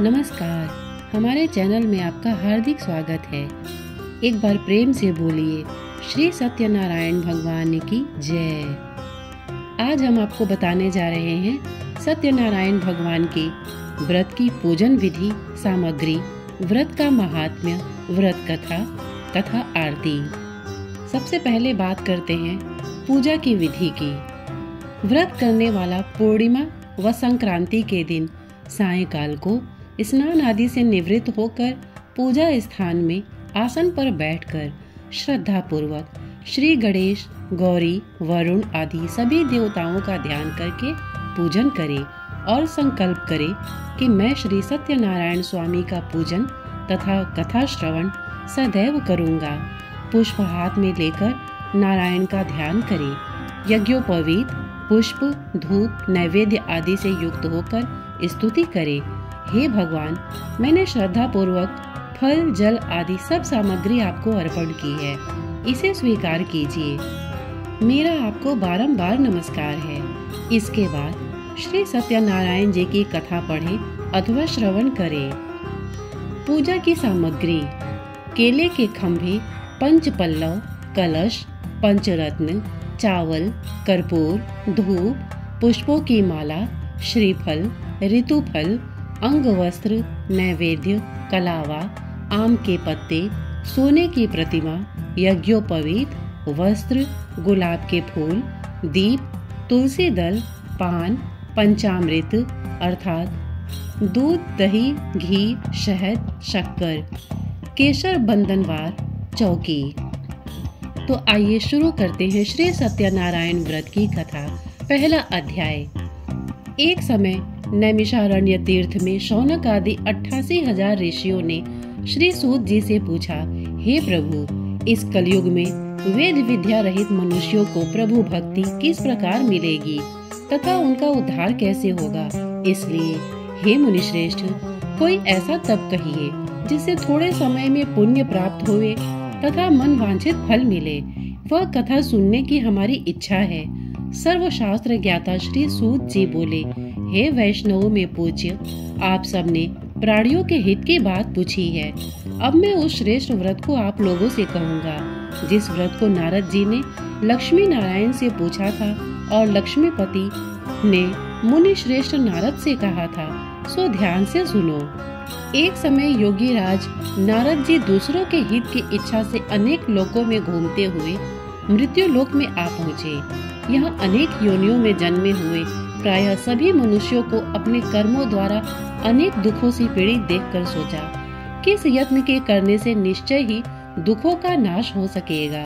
नमस्कार, हमारे चैनल में आपका हार्दिक स्वागत है। एक बार प्रेम से बोलिए श्री सत्यनारायण भगवान की जय। आज हम आपको बताने जा रहे हैं सत्यनारायण भगवान के व्रत की पूजन विधि, सामग्री, व्रत का महात्म्य, व्रत कथा तथा आरती। सबसे पहले बात करते हैं पूजा की विधि की। व्रत करने वाला पूर्णिमा व संक्रांति के दिन सायंकाल को स्नान आदि से निवृत्त होकर पूजा स्थान में आसन पर बैठकर श्रद्धा पूर्वक श्री गणेश, गौरी, वरुण आदि सभी देवताओं का ध्यान करके पूजन करे और संकल्प करे कि मैं श्री सत्यनारायण स्वामी का पूजन तथा कथा श्रवण सदैव करूंगा। पुष्प हाथ में लेकर नारायण का ध्यान करे। यज्ञोपवीत पुष्प, धूप, नैवेद्य आदि से युक्त होकर स्तुति करे। हे भगवान, मैंने श्रद्धा पूर्वक फल, जल आदि सब सामग्री आपको अर्पण की है, इसे स्वीकार कीजिए। मेरा आपको बारंबार नमस्कार है। इसके बाद श्री सत्यनारायण जी की कथा पढ़ें अथवा श्रवण करें। पूजा की सामग्री: केले के खंभे, पंचपल्लव, कलश, पंचरत्न, चावल, कर्पूर, धूप, पुष्पों की माला, श्रीफल, ऋतुफल, अंगवस्त्र, नैवेद्य, कलावा, आम के पत्ते, सोने की प्रतिमा, यज्ञोपवीत, वस्त्र, गुलाब के फूल, दीप, तुलसी दल, पान, पंचामृत अर्थात दूध, दही, घी, शहद, शक्कर, केसर, बंधनवार, चौकी। तो आइए शुरू करते हैं श्री सत्यनारायण व्रत की कथा। पहला अध्याय। एक समय नैमिषारण्य तीर्थ में शौनक आदि 88,000 ऋषियों ने श्री सूत जी से पूछा, हे प्रभु, इस कलयुग में वेद विद्या रहित मनुष्यों को प्रभु भक्ति किस प्रकार मिलेगी तथा उनका उद्धार कैसे होगा? इसलिए हे मुनिश्रेष्ठ, कोई ऐसा तप कहिए जिससे थोड़े समय में पुण्य प्राप्त हुए तथा मन वांछित फल मिले। वह कथा सुनने की हमारी इच्छा है। सर्वशास्त्र ज्ञाता श्री सूत जी बोले, हे वैष्णवों में पूज्य, आप सबने प्राणियों के हित की बात पूछी है। अब मैं उस श्रेष्ठ व्रत को आप लोगों से कहूँगा जिस व्रत को नारद जी ने लक्ष्मी नारायण से पूछा था और लक्ष्मीपति ने मुनि श्रेष्ठ नारद से कहा था। सो ध्यान से सुनो। एक समय योगी राज नारद जी दूसरों के हित की इच्छा से अनेक लोकों में घूमते हुए मृत्यु लोक में आ पहुँचे। यहाँ अनेक योनियों में जन्मे हुए प्रायः सभी मनुष्यों को अपने कर्मों द्वारा अनेक दुखों से पीड़ित देखकर सोचा, किस यत्न के करने से निश्चय ही दुखों का नाश हो सकेगा।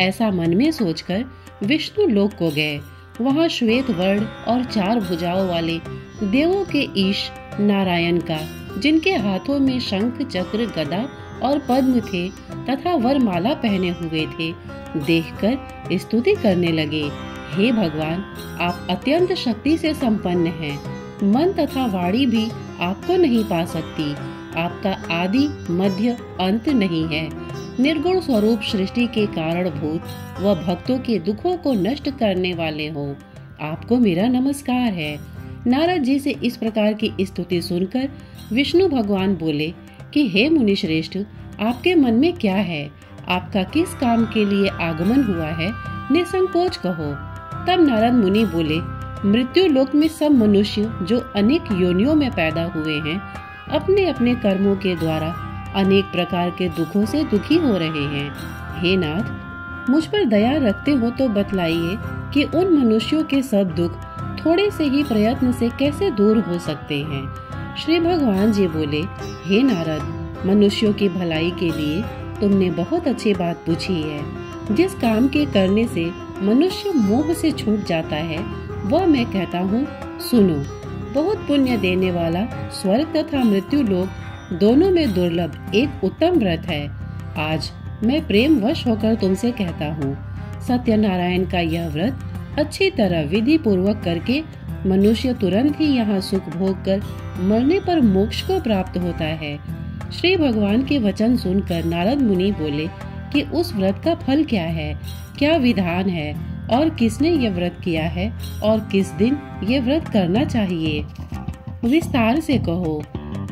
ऐसा मन में सोचकर विष्णु लोक को गए। वहाँ श्वेत वर्ण और 4 भुजाओं वाले देवों के ईश नारायण का, जिनके हाथों में शंख, चक्र, गदा और पद्म थे तथा वरमाला पहने हुए थे, देखकर स्तुति करने लगे। हे भगवान, आप अत्यंत शक्ति से संपन्न हैं। मन तथा वाणी भी आपको नहीं पा सकती। आपका आदि, मध्य, अंत नहीं है। निर्गुण स्वरूप सृष्टि के कारणभूत व भक्तों के दुखों को नष्ट करने वाले हो। आपको मेरा नमस्कार है। नारद जी से इस प्रकार की स्तुति सुनकर विष्णु भगवान बोले कि हे मुनिश्रेष्ठ, आपके मन में क्या है? आपका किस काम के लिए आगमन हुआ है? निसंकोच कहो। तब नारद मुनि बोले, मृत्यु लोक में सब मनुष्य जो अनेक योनियों में पैदा हुए हैं, अपने अपने कर्मों के द्वारा अनेक प्रकार के दुखों से दुखी हो रहे हैं। हे नाथ, मुझ पर दया रखते हो तो बतलाइए कि उन मनुष्यों के सब दुख थोड़े से ही प्रयत्न से कैसे दूर हो सकते हैं। श्री भगवान जी बोले, हे नारद, मनुष्यों की भलाई के लिए तुमने बहुत अच्छी बात पूछी है। जिस काम के करने से मनुष्य मोह से छूट जाता है, वह मैं कहता हूँ, सुनो। बहुत पुण्य देने वाला स्वर्ग तथा मृत्यु लोक दोनों में दुर्लभ एक उत्तम व्रत है। आज मैं प्रेम वश होकर तुमसे कहता हूँ, सत्यनारायण का यह व्रत अच्छी तरह विधि पूर्वक करके मनुष्य तुरंत ही यहाँ सुख भोग कर मरने पर मोक्ष को प्राप्त होता है। श्री भगवान के वचन सुनकर नारद मुनि बोले कि उस व्रत का फल क्या है, क्या विधान है और किसने ये व्रत किया है और किस दिन ये व्रत करना चाहिए? विस्तार से कहो।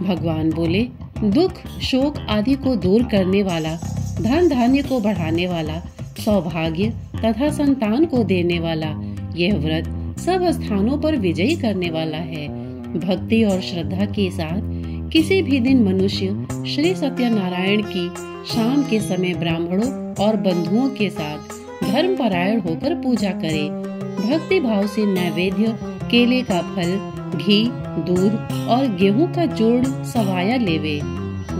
भगवान बोले, दुख शोक आदि को दूर करने वाला, धन धान्य को बढ़ाने वाला, सौभाग्य तथा संतान को देने वाला यह व्रत सब स्थानों पर विजयी करने वाला है। भक्ति और श्रद्धा के साथ किसी भी दिन मनुष्य श्री सत्यनारायण की शाम के समय ब्राह्मणों और बंधुओं के साथ धर्म परायण होकर पूजा करे। भक्ति भाव से नैवेद्य, केले का फल, घी, दूध और गेहूं का जोड़ सवाया लेवे।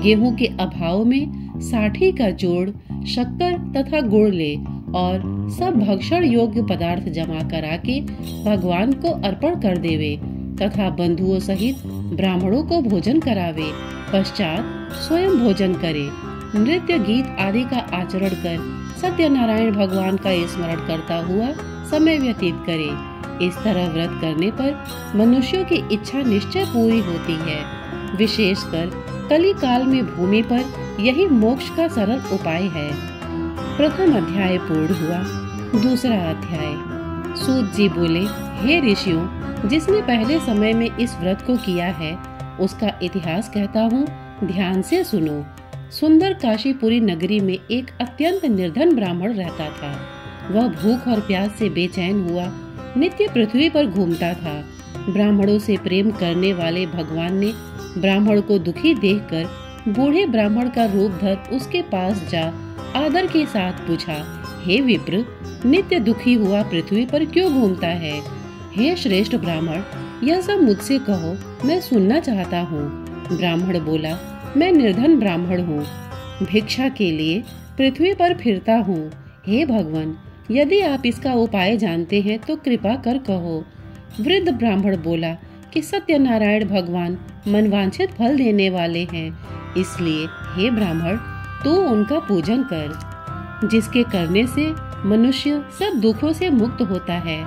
गेहूं के अभाव में साठी का जोड़, शक्कर तथा गुड़ ले और सब भक्षण योग्य पदार्थ जमा करा के भगवान को अर्पण कर देवे तथा बंधुओं सहित ब्राह्मणों को भोजन करावे। पश्चात स्वयं भोजन करे। नृत्य गीत आदि का आचरण कर सत्यनारायण भगवान का स्मरण करता हुआ समय व्यतीत करे। इस तरह व्रत करने पर मनुष्यों की इच्छा निश्चय पूरी होती है। विशेषकर कली काल में भूमि पर यही मोक्ष का सरल उपाय है। प्रथम अध्याय पूर्ण हुआ। दूसरा अध्याय। सूत जी बोले, हे ऋषियों, जिसने पहले समय में इस व्रत को किया है उसका इतिहास कहता हूँ, ध्यान से सुनो। सुंदर काशीपुरी नगरी में एक अत्यंत निर्धन ब्राह्मण रहता था। वह भूख और प्यास से बेचैन हुआ नित्य पृथ्वी पर घूमता था। ब्राह्मणों से प्रेम करने वाले भगवान ने ब्राह्मण को दुखी देखकर बूढ़े ब्राह्मण का रूप धर उसके पास जा आदर के साथ पूछा, हे विप्र, नित्य दुखी हुआ पृथ्वी पर क्यों घूमता है? हे श्रेष्ठ ब्राह्मण, यह सब मुझसे कहो, मैं सुनना चाहता हूँ। ब्राह्मण बोला, मैं निर्धन ब्राह्मण हूँ, भिक्षा के लिए पृथ्वी पर फिरता हूँ। हे भगवान, यदि आप इसका उपाय जानते हैं तो कृपा कर कहो। वृद्ध ब्राह्मण बोला कि सत्यनारायण भगवान मनवांछित फल देने वाले हैं, इसलिए हे ब्राह्मण, तू उनका पूजन कर, जिसके करने से मनुष्य सब दुखों से मुक्त होता है।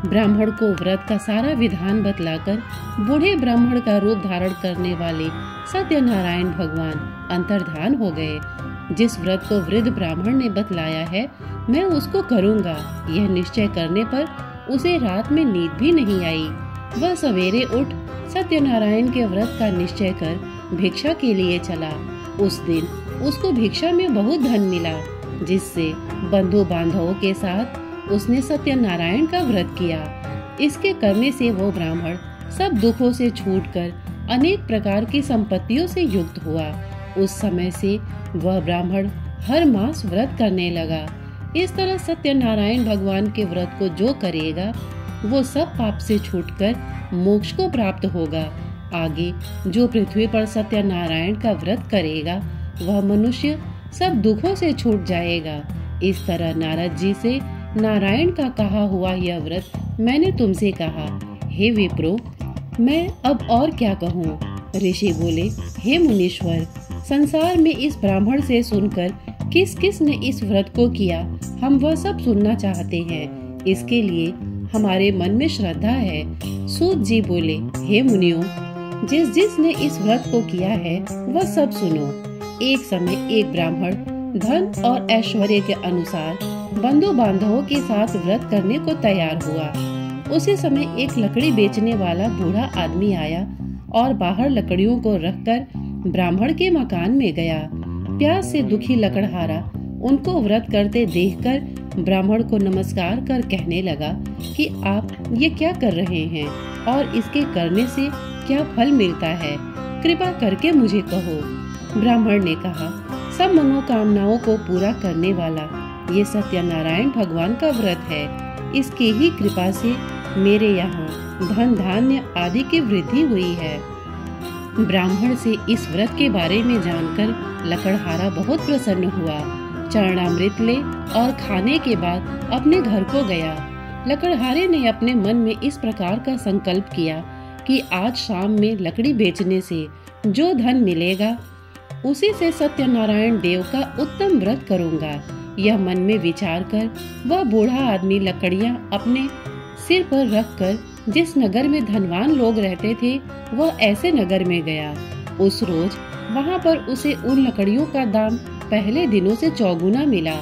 ब्राह्मण को व्रत का सारा विधान बतलाकर बूढ़े ब्राह्मण का रूप धारण करने वाले सत्यनारायण भगवान अंतर्धान हो गए। जिस व्रत को वृद्ध ब्राह्मण ने बतलाया है मैं उसको करूँगा, यह निश्चय करने पर उसे रात में नींद भी नहीं आई। वह सवेरे उठ सत्यनारायण के व्रत का निश्चय कर भिक्षा के लिए चला। उस दिन उसको भिक्षा में बहुत धन मिला, जिससे बंधु बांधवों के साथ उसने सत्यनारायण का व्रत किया। इसके करने से वो ब्राह्मण सब दुखों से छूटकर अनेक प्रकार की संपत्तियों से युक्त हुआ। उस समय से वह ब्राह्मण हर मास व्रत करने लगा। इस तरह सत्यनारायण भगवान के व्रत को जो करेगा वो सब पाप से छूटकर मोक्ष को प्राप्त होगा। आगे जो पृथ्वी पर सत्यनारायण का व्रत करेगा वह मनुष्य सब दुखों से छूट जाएगा। इस तरह नारद जी से नारायण का कहा हुआ यह व्रत मैंने तुमसे कहा। हे विप्रो, मैं अब और क्या कहूँ? ऋषि बोले, हे मुनीश्वर, संसार में इस ब्राह्मण से सुनकर किस किस ने इस व्रत को किया हम वह सब सुनना चाहते हैं। इसके लिए हमारे मन में श्रद्धा है। सूत जी बोले, हे मुनियों, जिस जिसने इस व्रत को किया है वह सब सुनो। एक समय एक ब्राह्मण धन और ऐश्वर्य के अनुसार बंधु बांधवों के साथ व्रत करने को तैयार हुआ। उसी समय एक लकड़ी बेचने वाला बूढ़ा आदमी आया और बाहर लकड़ियों को रखकर ब्राह्मण के मकान में गया। प्यास से दुखी लकड़हारा उनको व्रत करते देखकर ब्राह्मण को नमस्कार कर कहने लगा कि आप ये क्या कर रहे हैं और इसके करने से क्या फल मिलता है, कृपा करके मुझे कहो। ब्राह्मण ने कहा, सब मनोकामनाओं को पूरा करने वाला ये सत्यनारायण भगवान का व्रत है। इसकी ही कृपा से मेरे यहाँ धन धान्य आदि की वृद्धि हुई है। ब्राह्मण से इस व्रत के बारे में जानकर लकड़हारा बहुत प्रसन्न हुआ। चरणामृत ले और खाने के बाद अपने घर को गया। लकड़हारे ने अपने मन में इस प्रकार का संकल्प किया कि आज शाम में लकड़ी बेचने से जो धन मिलेगा उसी से सत्यनारायण देव का उत्तम व्रत करूंगा। यह मन में विचार कर वह बूढ़ा आदमी लकड़ियां अपने सिर पर रखकर जिस नगर में धनवान लोग रहते थे वह ऐसे नगर में गया। उस रोज वहां पर उसे उन लकड़ियों का दाम पहले दिनों से चौगुना मिला।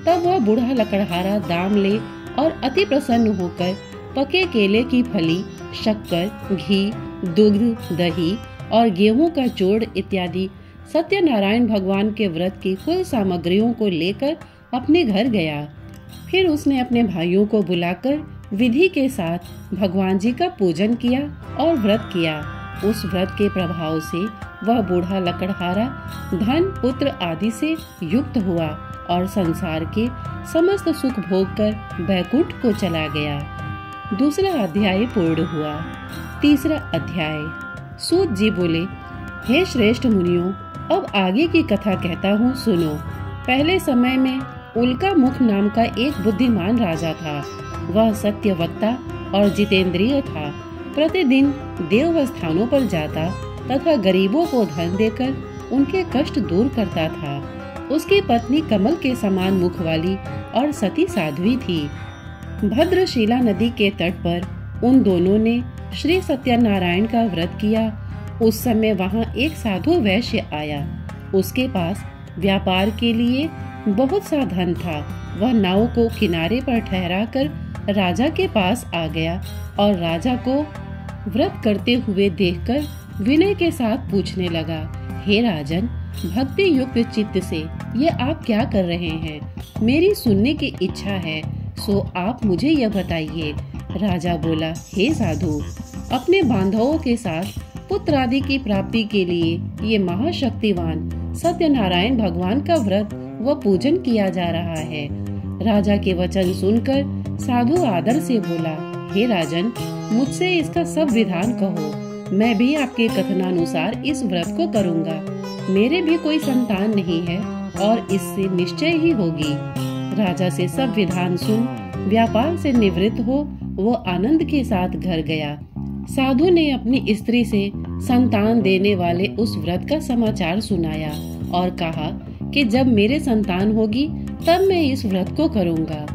तब वह बूढ़ा लकड़हारा दाम ले और अति प्रसन्न होकर पके केले की फली, शक्कर, घी, दुग्ध, दही और गेहूं का चूर्ण इत्यादि सत्यनारायण भगवान के व्रत की कुल सामग्रियों को लेकर अपने घर गया। फिर उसने अपने भाइयों को बुलाकर विधि के साथ भगवान जी का पूजन किया और व्रत किया। उस व्रत के प्रभाव से वह बूढ़ा लकड़हारा धन पुत्र आदि से युक्त हुआ और संसार के समस्त सुख भोग कर बैकुंठ को चला गया। दूसरा अध्याय पूर्ण हुआ। तीसरा अध्याय। सूत जी बोले, हे श्रेष्ठ मुनियों, अब आगे की कथा कहता हूँ, सुनो। पहले समय में उल्का मुख नाम का एक बुद्धिमान राजा था। वह सत्यवक्ता और जितेंद्रिय था। प्रतिदिन देव स्थानों पर जाता तथा गरीबों को धन देकर उनके कष्ट दूर करता था। उसकी पत्नी कमल के समान मुख वाली और सती साध्वी थी। भद्रशिला नदी के तट पर उन दोनों ने श्री सत्यनारायण का व्रत किया। उस समय वहाँ एक साधु वैश्य आया। उसके पास व्यापार के लिए बहुत सा धन था। वह नाव को किनारे पर ठहराकर राजा के पास आ गया और राजा को व्रत करते हुए देखकर विनय के साथ पूछने लगा, हे राजन, भक्ति युक्त चित्त से ये आप क्या कर रहे हैं? मेरी सुनने की इच्छा है, सो आप मुझे यह बताइए। राजा बोला, हे साधु, अपने बांधवों के साथ पुत्र आदि की प्राप्ति के लिए ये महाशक्तिवान सत्यनारायण भगवान का व्रत व पूजन किया जा रहा है। राजा के वचन सुनकर साधु आदर से बोला, हे राजन, मुझसे इसका सब विधान कहो। मैं भी आपके कथनानुसार इस व्रत को करूँगा। मेरे भी कोई संतान नहीं है और इससे निश्चय ही होगी। राजा से सब विधान सुन व्यापार से निवृत्त हो वो आनंद के साथ घर गया। साधु ने अपनी स्त्री से संतान देने वाले उस व्रत का समाचार सुनाया और कहा कि जब मेरे संतान होगी तब मैं इस व्रत को करूँगा।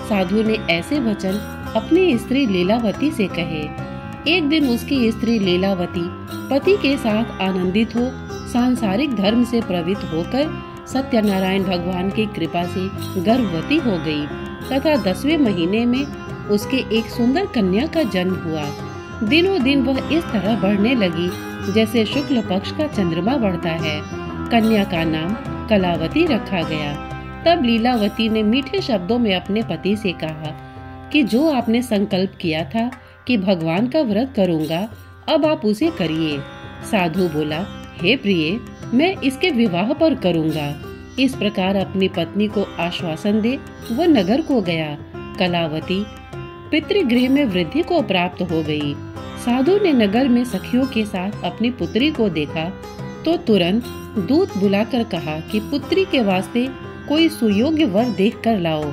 साधु ने ऐसे वचन अपनी स्त्री लीलावती से कहे। एक दिन उसकी स्त्री लीलावती पति के साथ आनंदित हो सांसारिक धर्म से प्रवृत्त होकर सत्यनारायण भगवान की कृपा से गर्भवती हो गई तथा 10वें महीने में उसके एक सुंदर कन्या का जन्म हुआ। दिनों दिन वह इस तरह बढ़ने लगी जैसे शुक्ल पक्ष का चंद्रमा बढ़ता है। कन्या का नाम कलावती रखा गया। तब लीलावती ने मीठे शब्दों में अपने पति से कहा कि जो आपने संकल्प किया था कि भगवान का व्रत करूंगा, अब आप उसे करिए। साधु बोला, हे प्रिय, मैं इसके विवाह पर करूंगा। इस प्रकार अपनी पत्नी को आश्वासन दे वो नगर को गया। कलावती पितृगृह में वृद्धि को प्राप्त हो गई। साधु ने नगर में सखियों के साथ अपनी पुत्री को देखा तो तुरंत दूत बुलाकर कहा कि पुत्री के वास्ते कोई सुयोग्य वर देख कर लाओ।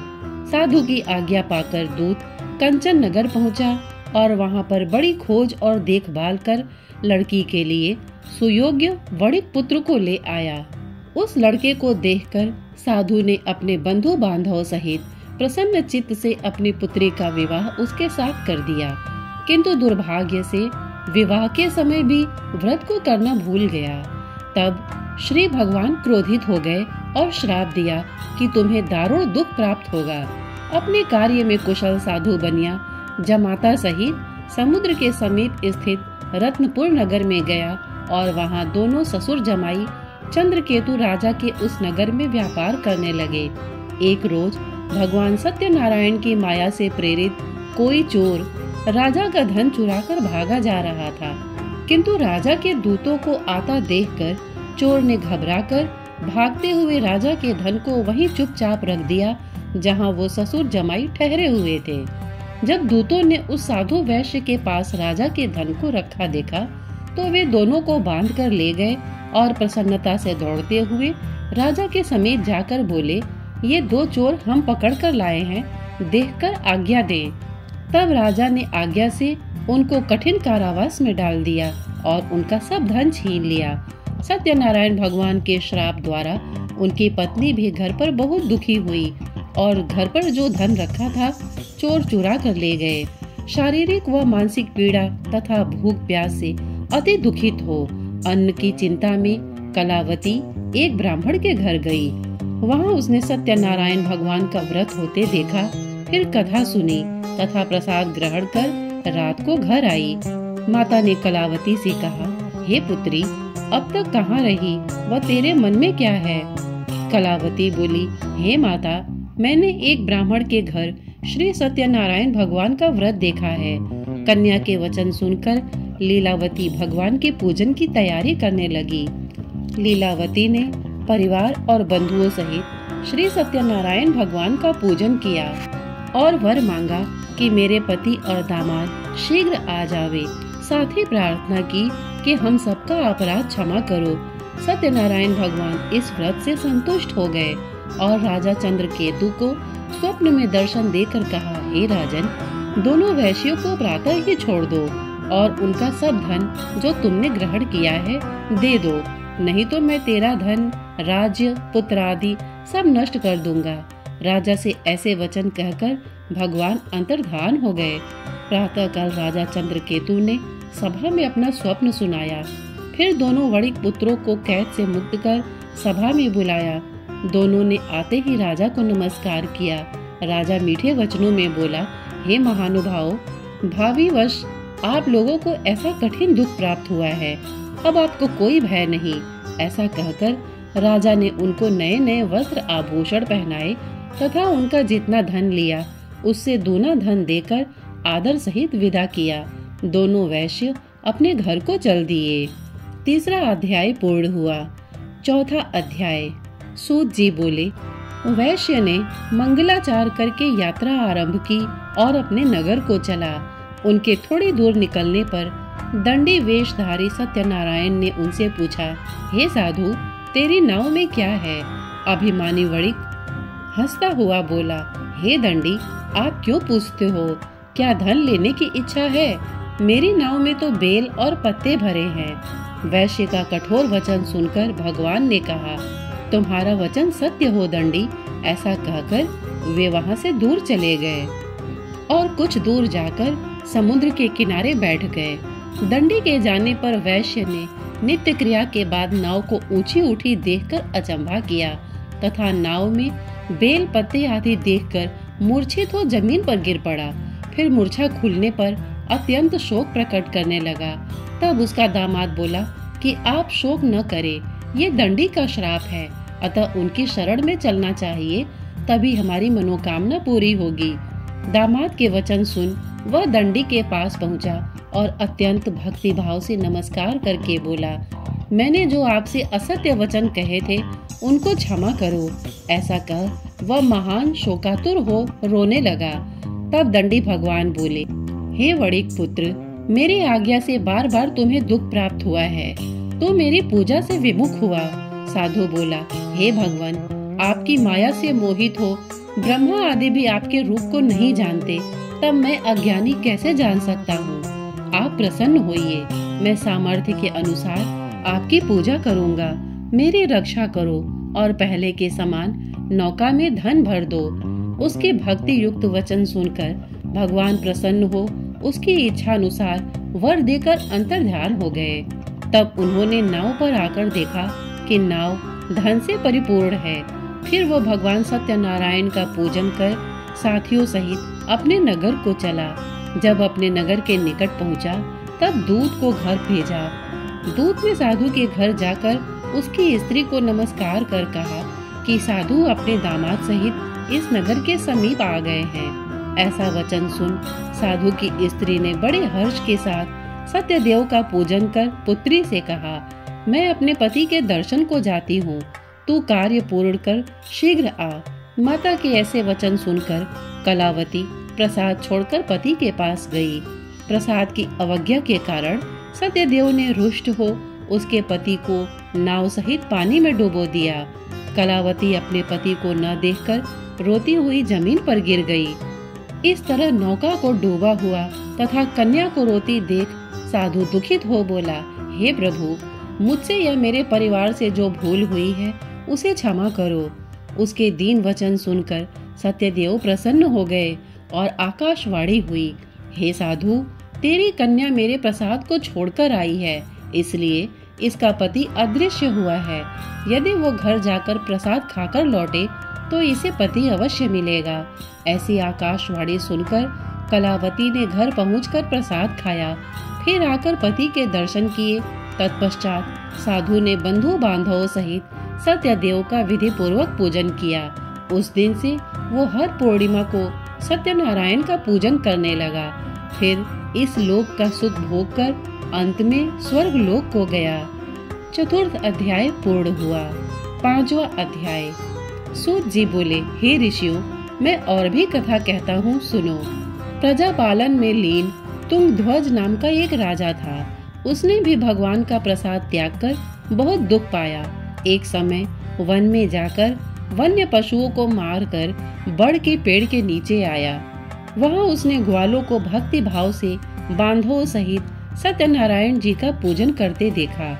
साधु की आज्ञा पाकर दूत कंचन नगर पहुंचा और वहां पर बड़ी खोज और देखभाल कर लड़की के लिए सुयोग्य वणिक पुत्र को ले आया। उस लड़के को देखकर साधु ने अपने बंधु बांधव सहित प्रसन्न चित्त से अपनी पुत्री का विवाह उसके साथ कर दिया। किंतु दुर्भाग्य से विवाह के समय भी व्रत को करना भूल गया। तब श्री भगवान क्रोधित हो गए और श्राप दिया कि तुम्हें दारुण दुख प्राप्त होगा। अपने कार्य में कुशल साधु बनिया जमाता सहित समुद्र के समीप स्थित रत्नपुर नगर में गया और वहां दोनों ससुर जमाई चंद्रकेतु राजा के उस नगर में व्यापार करने लगे। एक रोज भगवान सत्यनारायण की माया से प्रेरित कोई चोर राजा का धन चुराकर भागा जा रहा था, किंतु राजा के दूतों को आता देखकर चोर ने घबराकर भागते हुए राजा के धन को वहीं चुपचाप रख दिया जहां वो ससुर जमाई ठहरे हुए थे। जब दूतों ने उस साधु वैश्य के पास राजा के धन को रखा देखा तो वे दोनों को बांध कर ले गए और प्रसन्नता से दौड़ते हुए राजा के समीप जाकर बोले, ये दो चोर हम पकड़ कर लाए हैं, देखकर आज्ञा दें। तब राजा ने आज्ञा से उनको कठिन कारावास में डाल दिया और उनका सब धन छीन लिया। सत्यनारायण भगवान के श्राप द्वारा उनकी पत्नी भी घर पर बहुत दुखी हुई और घर पर जो धन रखा था चोर चुरा कर ले गए। शारीरिक व मानसिक पीड़ा तथा भूख प्यास से अति दुखित हो अन्न की चिंता में कलावती एक ब्राह्मण के घर गई। वहां उसने सत्यनारायण भगवान का व्रत होते देखा, फिर कथा सुनी तथा प्रसाद ग्रहण कर रात को घर आई। माता ने कलावती से कहा, हे पुत्री, अब तक कहाँ रही व तेरे मन में क्या है? कलावती बोली, हे माता, मैंने एक ब्राह्मण के घर श्री सत्यनारायण भगवान का व्रत देखा है। कन्या के वचन सुनकर लीलावती भगवान के पूजन की तैयारी करने लगी। लीलावती ने परिवार और बंधुओं सहित श्री सत्यनारायण भगवान का पूजन किया और वर मांगा कि मेरे पति और दामाद शीघ्र आ जावे। साथ ही प्रार्थना की कि हम सबका अपराध क्षमा करो। सत्यनारायण भगवान इस व्रत से संतुष्ट हो गए और राजा चंद्रकेतु को स्वप्न में दर्शन देकर कहा, हे राजन, दोनों वैश्यों को प्रातः ही छोड़ दो और उनका सब धन जो तुमने ग्रहण किया है दे दो, नहीं तो मैं तेरा धन, राज्य, पुत्र आदि सब नष्ट कर दूंगा। राजा से ऐसे वचन कहकर भगवान अंतर्धान हो गए। प्रातःकाल राजा चंद्रकेतु ने सभा में अपना स्वप्न सुनाया। फिर दोनों वणिक पुत्रों को कैद से मुक्त कर सभा में बुलाया। दोनों ने आते ही राजा को नमस्कार किया। राजा मीठे वचनों में बोला, हे महानुभाव, भावी वर्ष आप लोगों को ऐसा कठिन दुख प्राप्त हुआ है, अब आपको कोई भय नहीं। ऐसा कहकर राजा ने उनको नए नए वस्त्र आभूषण पहनाए तथा उनका जितना धन लिया उससे दूना धन देकर आदर सहित विदा किया। दोनों वैश्य अपने घर को चल दिए। तीसरा अध्याय पूर्ण हुआ। चौथा अध्याय। सूत जी बोले, वैश्य ने मंगलाचार करके यात्रा आरंभ की और अपने नगर को चला। उनके थोड़ी दूर निकलने पर दंडी वेशधारी सत्यनारायण ने उनसे पूछा, हे साधु, तेरी नाव में क्या है? अभिमानी वणिक हंसता हुआ बोला, हे दंडी, आप क्यों पूछते हो? क्या धन लेने की इच्छा है? मेरी नाव में तो बेल और पत्ते भरे हैं। वैश्य का कठोर वचन सुनकर भगवान ने कहा, तुम्हारा वचन सत्य हो दंडी। ऐसा कहकर वे वहाँ से दूर चले गए और कुछ दूर जाकर समुद्र के किनारे बैठ गए। दंडी के जाने पर वैश्य ने नित्य क्रिया के बाद नाव को ऊंची उठी देखकर अचंभा किया तथा नाव में बेल पत्ते आदि देखकर मूर्छित हो जमीन पर गिर पड़ा। फिर मूर्छा खुलने पर अत्यंत शोक प्रकट करने लगा। तब उसका दामाद बोला कि आप शोक न करें, ये दंडी का श्राप है, अतः उनकी शरण में चलना चाहिए, तभी हमारी मनोकामना पूरी होगी। दामाद के वचन सुन वह दंडी के पास पहुंचा और अत्यंत भक्ति भाव से नमस्कार करके बोला, मैंने जो आपसे असत्य वचन कहे थे उनको क्षमा करो। ऐसा कह वह महान शोकातुर हो रोने लगा। तब दंडी भगवान बोले, हे वणिक पुत्र, मेरी आज्ञा से बार बार तुम्हें दुख प्राप्त हुआ है, तो मेरी पूजा से विमुख हुआ। साधु बोला, हे भगवान, आपकी माया से मोहित हो ब्रह्मा आदि भी आपके रूप को नहीं जानते, तब मैं अज्ञानी कैसे जान सकता हूँ? आप प्रसन्न होइए, मैं सामर्थ्य के अनुसार आपकी पूजा करूँगा। मेरी रक्षा करो और पहले के समान नौका में धन भर दो। उसके भक्ति युक्त वचन सुनकर भगवान प्रसन्न हो उसकी इच्छा अनुसार वर देकर अंतर्ध्यान हो गए। तब उन्होंने नाव पर आकर देखा कि नाव धन से परिपूर्ण है। फिर वो भगवान सत्यनारायण का पूजन कर साथियों सहित अपने नगर को चला। जब अपने नगर के निकट पहुंचा, तब दूत को घर भेजा। दूत ने साधु के घर जाकर उसकी स्त्री को नमस्कार कर कहा कि साधु अपने दामाद सहित इस नगर के समीप आ गए हैं। ऐसा वचन सुन साधु की स्त्री ने बड़े हर्ष के साथ सत्यदेव का पूजन कर पुत्री से कहा, मैं अपने पति के दर्शन को जाती हूँ, तू कार्य पूर्ण कर शीघ्र आ। माता के ऐसे वचन सुनकर कलावती प्रसाद छोड़कर पति के पास गई। प्रसाद की अवज्ञा के कारण सत्यदेव ने रुष्ट हो उसके पति को नाव सहित पानी में डुबो दिया। कलावती अपने पति को न देखकर रोती हुई जमीन पर गिर गई। इस तरह नौका को डूबा हुआ तथा कन्या को रोती देख साधु दुखित हो बोला, हे प्रभु, मुझसे या मेरे परिवार से जो भूल हुई है उसे क्षमा करो। उसके दीन वचन सुनकर सत्यदेव प्रसन्न हो गए और आकाशवाणी हुई, हे साधु, तेरी कन्या मेरे प्रसाद को छोड़कर आई है, इसलिए इसका पति अदृश्य हुआ है। यदि वो घर जाकर प्रसाद खाकर लौटे तो इसे पति अवश्य मिलेगा। ऐसी आकाशवाणी सुनकर कलावती ने घर पहुंचकर प्रसाद खाया। फिर आकर पति के दर्शन किए तत्पश्चात साधु ने बंधु बांधवों सहित सत्यदेव का विधि पूर्वक पूजन किया। उस दिन से वो हर पूर्णिमा को सत्यनारायण का पूजन करने लगा। फिर इस लोक का सुख भोग कर अंत में स्वर्ग लोक को गया। चतुर्थ अध्याय पूर्ण हुआ। 5वां अध्याय। सूत जी बोले, हे ऋषियों, मैं और भी कथा कहता हूँ, सुनो। प्रजापालन में लीन तुंगध्वज नाम का एक राजा था। उसने भी भगवान का प्रसाद त्याग कर बहुत दुख पाया। एक समय वन में जाकर वन्य पशुओं को मारकर बड़ के पेड़ के नीचे आया। वहाँ उसने ग्वालों को भक्ति भाव से बांधवों सहित सत्यनारायण जी का पूजन करते देखा।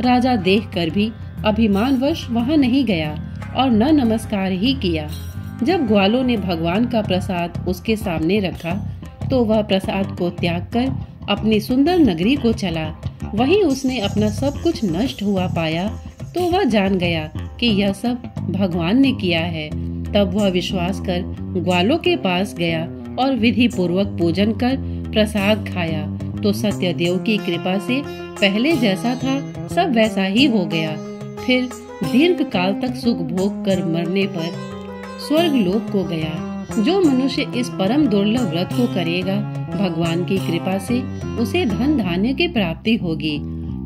राजा देखकर भी अभिमानवश वहाँ नहीं गया और न नमस्कार ही किया। जब ग्वालों ने भगवान का प्रसाद उसके सामने रखा तो वह प्रसाद को त्याग कर अपनी सुंदर नगरी को चला। वहीं उसने अपना सब कुछ नष्ट हुआ पाया तो वह जान गया कि यह सब भगवान ने किया है। तब वह विश्वास कर ग्वालों के पास गया और विधि पूर्वक पूजन कर प्रसाद खाया तो सत्यदेव की कृपा से पहले जैसा था सब वैसा ही हो गया। फिर दीर्घ काल तक सुख भोग कर मरने पर स्वर्ग लोक को गया। जो मनुष्य इस परम दुर्लभ व्रत को करेगा, भगवान की कृपा से उसे धन धान्य की प्राप्ति होगी।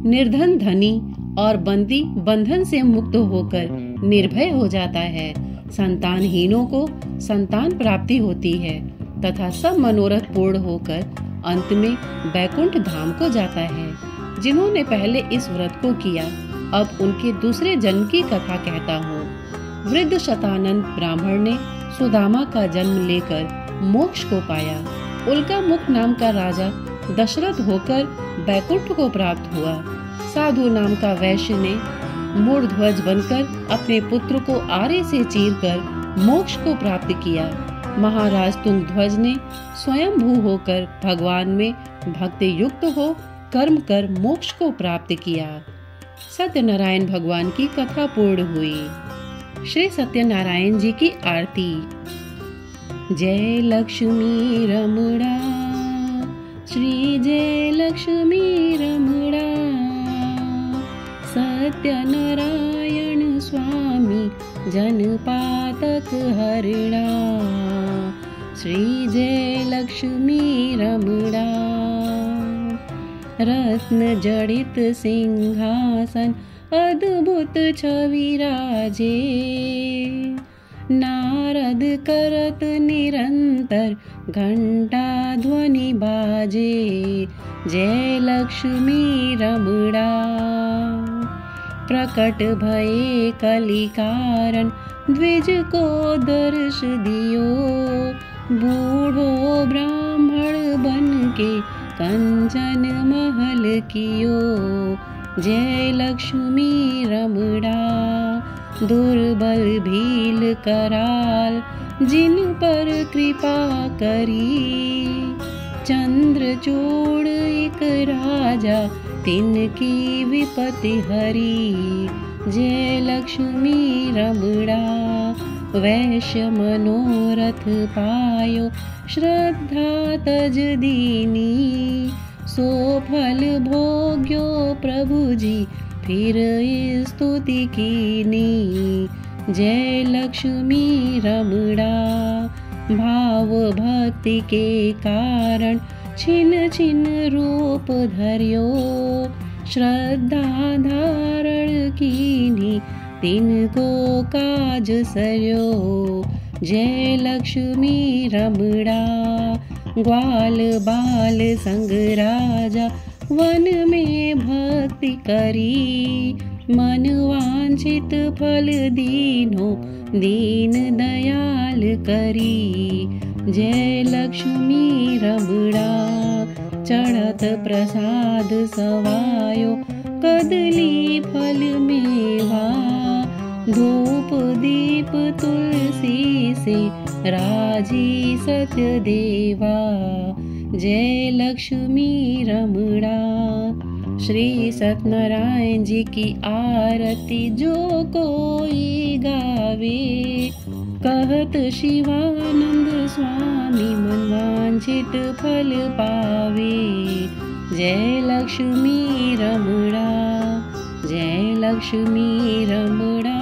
निर्धन धनी और बंदी बंधन से मुक्त होकर निर्भय हो जाता है। संतानहीनों को संतान प्राप्ति होती है तथा सब मनोरथ पूर्ण होकर अंत में बैकुंठ धाम को जाता है। जिन्होंने पहले इस व्रत को किया, अब उनके दूसरे जन्म की कथा कहता हूँ। वृद्ध शतानंद ब्राह्मण ने सुदामा का जन्म लेकर मोक्ष को पाया। उल्का मुख नाम का राजा दशरथ होकर बैकुंठ को प्राप्त हुआ। साधु नाम का वैश्य ने मूढ़ध्वज बनकर अपने पुत्र को आरे से चीरकर मोक्ष को प्राप्त किया। महाराज तुंगध्वज ने स्वयंभू होकर भगवान में भक्ति युक्त हो कर्म कर मोक्ष को प्राप्त किया। सत्यनारायण भगवान की कथा पूर्ण हुई। श्री सत्यनारायण जी की आरती। जय लक्ष्मी रमणा, श्री जय लक्ष्मी रमणा, सत्यनारायण स्वामी जनपातक हरिणा, श्री जय लक्ष्मी रमणा। रत्न जड़ित सिंहासन अद्भुत छवि राजे, नारद करत निरंतर घंटा ध्वनि बाजे। जय लक्ष्मी रमणा। प्रकट भये कलि कारण द्विज को दर्श दियो, बूढ़ो ब्राह्मण बन के कंचन महल कियो। जय लक्ष्मी रमणा। दुर्बल भील कराल जिन पर कृपा करी, चंद्रचूड़ एक राजा तिनकी विपत्ति हरी। जय लक्ष्मी रमणा। वैश्य मनोरथ पायो श्रद्धा तज दीनी, सो फल भोग्यो प्रभु जी फिर स्तुति कीनी। जय लक्ष्मी रमणा। भाव भक्ति के कारण छिन छिन रूप धर्यो, श्रद्धा धारण कीनी तिनको काज सर्यो। जय लक्ष्मी रमणा। ग्वाल बाल संग राजा वन में भक्ति करी, मन वांछित फल दीनो दीन दयाल करी। जय लक्ष्मी रमणा। चढ़त प्रसाद सवायो कदली फल मेवा, धूप दीप तुलसी से राजी सत्यदेवा। जय लक्ष्मी रमणा। श्री सत्यनारायण जी की आरती जो कोई गावे, कहत शिवानंद स्वामी मन वांछित फल पावे। जय लक्ष्मी रमणा, जय लक्ष्मी रमणा,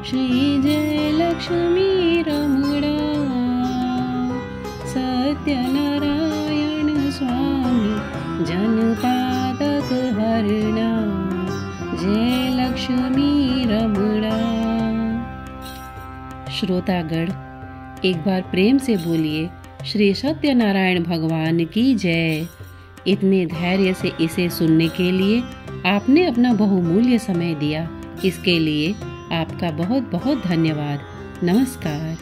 श्री जय लक्ष्मी रमणा, सत्यनारायण स्वामी जनपादक हरणा, जय लक्ष्मी रमणा। श्रोतागण, एक बार प्रेम से बोलिए श्री सत्यनारायण भगवान की जय। इतने धैर्य से इसे सुनने के लिए आपने अपना बहुमूल्य समय दिया, इसके लिए आपका बहुत बहुत धन्यवाद। नमस्कार।